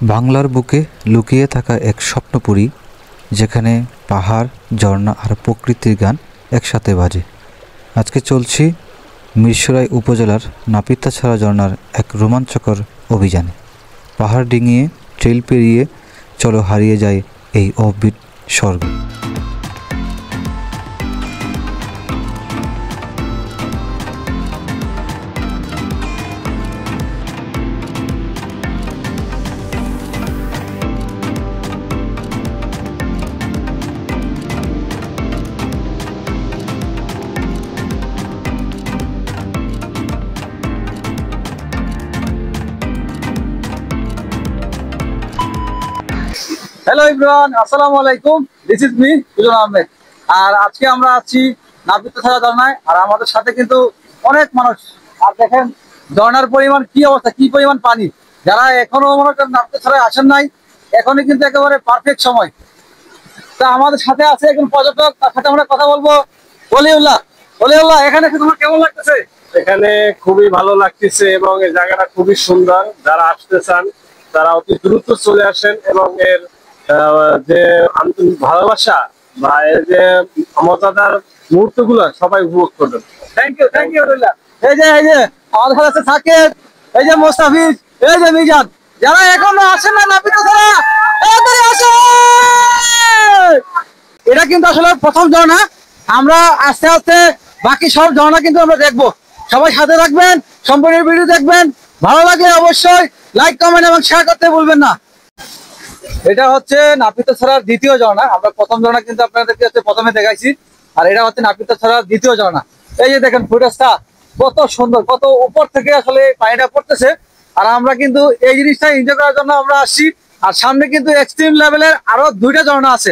বাংলার বুকে লুকিয়ে থাকা এক স্বপ্নপুরী, যেখানে পাহাড়, ঝর্ণা আর প্রকৃতির গান একসাথে বাজে। আজকে চলছি মিরসরাই উপজেলার নাপিতাছড়া ঝর্ণার এক রোমাঞ্চকর অভিযানে। পাহাড় ডিঙিয়ে ট্রেল পেরিয়ে চলো হারিয়ে যায় এই অফবিট স্বর্গে। হ্যালো এভরিওয়ান, আসসালামু আলাইকুম। This is me Sujan Ahmed. আর আজকে আমরা আছি নাপিতাছড়া ঝর্ণায়, আর আমাদের সাথে কিন্তু অনেক মানুষ। আর দেখেন ঝর্ণার পরিমাণ কি অবস্থা, কি পরিমাণ পানি। যারা এখনো মনে করেন নাপিতাছড়ায় আসেন নাই, এখনই কিন্তু একেবারে পারফেক্ট সময়। তা আমাদের সাথে আছে একজন পর্যটক, তার সাথে আমরা কথা বলবো। ওলিউল্লাহ, এখানে তোমার কেমন লাগতেছে? এখানে খুবই ভালো লাগতেছে এবং এই জায়গাটা খুবই সুন্দর। যারা আসতে চান তারা অতি দ্রুত চলে আসেন এবং এর যে ভালোবাসা বা এর যে মজাদার মুহূর্ত গুলো সবাই উপভোগ করবেন। Thank you Waliullah. এই যে আমাদের সাথে থাকে এই যে মোস্তাফিজ, এই যে মিজান। যারা এখনো আসেন না নাপিতাছড়া, তাড়াতাড়ি আসো। এটা কিন্তু আসলে প্রথম ঝর্ণা। আমরা আস্তে আস্তে বাকি সব ঝর্ণা কিন্তু আমরা দেখবো। সবাই সাথে রাখবেন, সম্পূর্ণ ভিডিও দেখবেন। ভালো লাগলে অবশ্যই লাইক, কমেন্ট এবং শেয়ার করতে ভুলবেন না। এটা হচ্ছে নাপিতাছড়ার দ্বিতীয় ঝর্ণা। আমরা প্রথম ঝর্ণা কিন্তু আপনাদেরকে প্রথমে দেখাইছি, আর এটা হচ্ছে নাপিতাছড়ার দ্বিতীয় ঝর্ণা। এই যে দেখেন ফুটেজটা কত সুন্দর, কত উপর থেকে আসলে পানিটা পড়তেছে। আর আমরা কিন্তু এই জিনিসটা এনজয় করার জন্য আমরা আসছি। আর সামনে কিন্তু এক্সট্রিম লেভেলের আরো দুইটা ঝর্ণা আছে।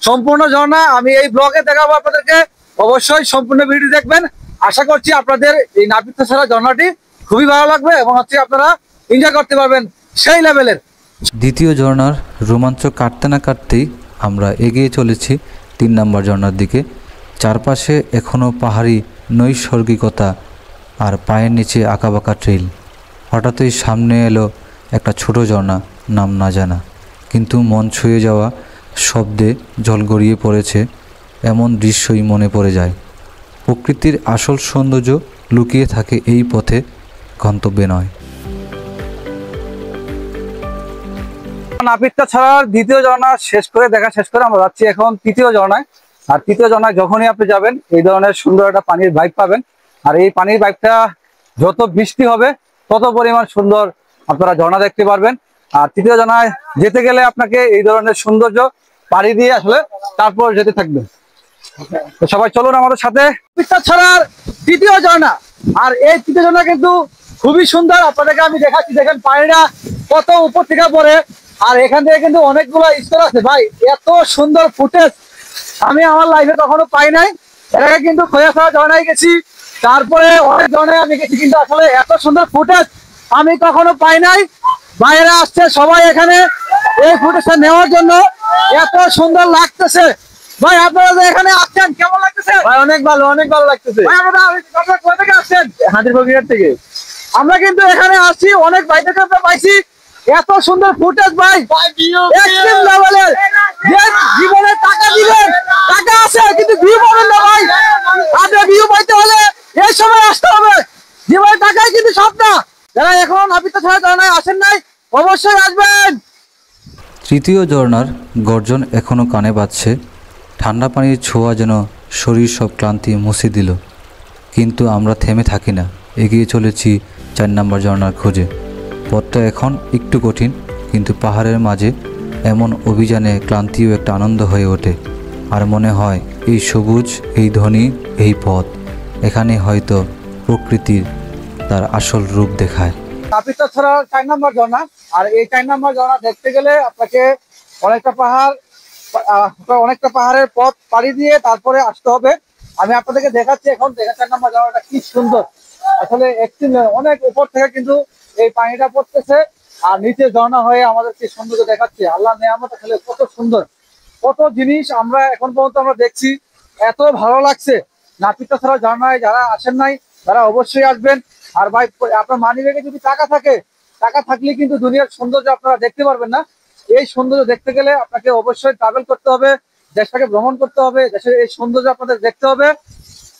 সম্পূর্ণ ঝর্ণা আমি এই ব্লগে দেখাবো আপনাদেরকে। অবশ্যই সম্পূর্ণ ভিডিও দেখবেন। আশা করছি আপনাদের এই নাপিতাছড়া ঝর্ণাটি খুবই ভালো লাগবে এবং হচ্ছে আপনারা এনজয় করতে পারবেন সেই লেভেলের। দ্বিতীয় ঝর্ণার রোমাঞ্চ কাটতে না কাটতেই আমরা এগিয়ে চলেছি 3 নম্বর ঝর্ণার দিকে। চারপাশে এখনও পাহাড়ি নৈসর্গিকতা আর পায়ের নিচে আঁকাবাঁকা ট্রেল। হঠাৎই সামনে এলো একটা ছোট ঝর্ণা, নাম না জানা, কিন্তু মন ছুঁয়ে যাওয়া শব্দে জল গড়িয়ে পড়েছে। এমন দৃশ্যই মনে পড়ে যায়। প্রকৃতির আসল সৌন্দর্য লুকিয়ে থাকে এই পথে, গন্তব্যে নয়। নাপিতাছড়ার দ্বিতীয় ঝর্ণা শেষ করে আমরা যাচ্ছি এখন তৃতীয় ঝর্ণায়। আর তৃতীয় ঝর্ণায় যখনই আপনি যাবেন এই ধরনের সুন্দর একটা পানির ভাইব পাবেন। আর এই পানির ভাইবটা যত বৃষ্টি হবে তত পরিমাণ সুন্দর আপনারা ঝর্ণা দেখতে পারবেন। আর তৃতীয় ঝর্ণায় যেতে গেলে আপনাকে এই ধরনের সৌন্দর্য পাড়ি দিয়ে আসলে তারপর যেতে থাকবেন। তো সবাই চলুন আমাদের সাথে। নাপিতাছড়ার তৃতীয় ঝর্ণা, আর এই তৃতীয় ঝর্ণা কিন্তু খুবই সুন্দর। আপনাদেরকে আমি দেখাচ্ছি, দেখেন পানিটা কত উপর থেকে পড়ে। আর এখান থেকে কিন্তু অনেকগুলো স্তর আছে ভাই। এত সুন্দর ফুটেজ আমি আমার লাইফে কখনো পাই নাই। এর আগে কিন্তু খোয়াছড়া ঝর্ণায় গেছি, তারপরে অনেক ঝর্ণায় আমি গেছি, কিন্তু আসলে এত সুন্দর ফুটেজ আমি কখনো পাই নাই। বাইরে আসছে সবাই এখানে এই ফুটেজটা নেওয়ার জন্য। এত সুন্দর লাগতেছে ভাই। আপনারা যে এখানে আসছেন কেমন লাগতেছে? ভাই অনেক ভালো লাগতেছে। ভাই আপনারা কোথা থেকে আসছেন? হাতিরপুর থেকে। আমরা কিন্তু এখানে আসছি, অনেক বাইরে থেকে পাইছি। এত সুন্দর ফুটেজ ভাই, এক্সট্রিম লেভেলের। যে জীবনে টাকা দিলেন, টাকা আছে কিন্তু ভিউ পাবেন না ভাই। আপনি ভিউ পাইতে হলে এই সময় আসতে হবে। জীবনে টাকাই কিন্তু সব না। যারা এখন নাপিতাছড়া ঝর্ণায় আসেন নাই অবশ্যই আসবেন। তৃতীয় ঝর্ণার গর্জন এখনও কানে বাজছে। ঠান্ডা পানির ছোঁয়া যেন শরীর সব ক্লান্তি মুছে দিল। কিন্তু আমরা থেমে থাকি না, এগিয়ে চলেছি 4 নম্বর ঝর্ণার খোঁজে। পথটা এখন একটু কঠিন, কিন্তু পাহাড়ের মাঝে এমন অভিযানে ক্লান্তিও একটা আনন্দ হয়ে ওঠে। আর মনে হয় এই সবুজ, এই ধ্বনি, এই পথ, এখানে হয়তো প্রকৃতির তার আসল রূপ দেখায়। নাপিতাছড়া 4 নম্বর ঝর্ণা। আর এই 4 নম্বর ঝর্ণা দেখতে গেলে আপনাকে অনেকটা পাহাড়ের পথ পাড়ি দিয়ে তারপরে আসতে হবে। আমি আপনাদেরকে দেখাচ্ছি এখন। 4 নম্বর ঝর্ণাটা কি সুন্দর আসলে। অনেক উপর থেকে কিন্তু এই পানিটা পড়তেছে আর নিচে ঝর্ণা হয়ে আমাদেরকে সৌন্দর্য দেখাচ্ছে। আল্লাহ নেয়ামত আসলে কত সুন্দর, কত জিনিস আমরা এখন পর্যন্ত আমরা দেখছি। এত ভালো লাগছে। নাপিতাছড়া ঝর্ণায় যারা আসেন নাই তারা অবশ্যই আসবেন। আর ভাই আপনার মানি ব্যাগে যদি টাকা থাকে টাকা থাকলে কিন্তু দুনিয়ার সৌন্দর্য আপনারা দেখতে পারবেন না। এই সৌন্দর্য দেখতে গেলে আপনাকে অবশ্যই ট্রাভেল করতে হবে, দেশটাকে ভ্রমণ করতে হবে, দেশের এই সৌন্দর্য আপনাদের দেখতে হবে।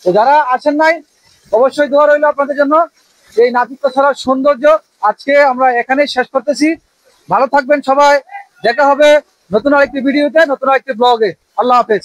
তো যারা আসেন নাই, অবশ্যই দোয়া রইল আপনাদের জন্য। এই নাপিত ছাড়ার সৌন্দর্য আজকে আমরা এখানেই শেষ করতেছি। ভালো থাকবেন সবাই, দেখা হবে নতুন আরেকটি ভিডিওতে, নতুন আরেকটি ব্লগে। আল্লাহ হাফেজ।